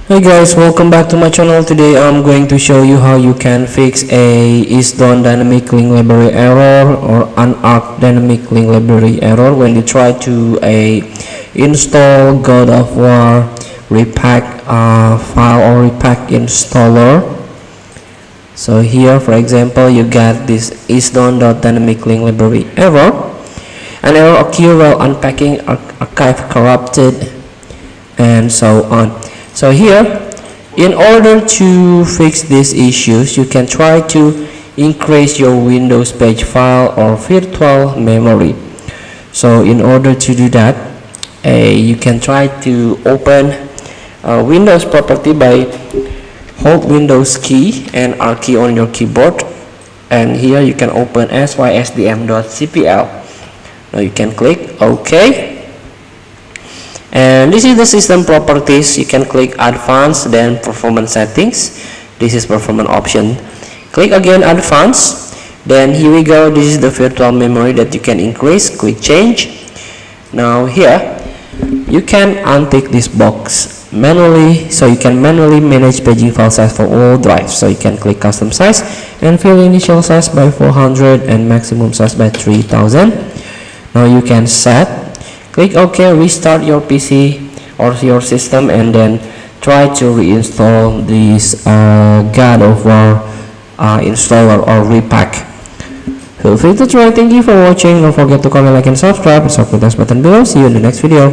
Hey guys, welcome back to my channel. Today I'm going to show you how you can fix a ISDone dynamic link library error or Unarc dynamic link library error when you try to install God of War repack file or repack installer. So here, for example, you get this ISDone.dynamic link library error. An error occurs while unpacking archive corrupted and so on. So here, in order to fix these issues, you can try to increase your Windows page file or virtual memory. So in order to do that, you can try to open Windows property by hold Windows key and R key on your keyboard, and here you can open ISDone.dll. Now you can click OK. And this is the system properties. You can click advanced, then performance settings. This is performance option. Click again advanced, then here we go. This is the virtual memory that you can increase. Click change. Now here you can untick this box manually, so you can manually manage paging file size for all drives. So you can click custom size and fill initial size by 400 and maximum size by 3000. Now you can set. Click OK, restart your PC or your system, and then try to reinstall this God of War installer or repack. Feel free to try. Thank you for watching. Don't forget to comment, like, and subscribe. Support us button below. See you in the next video.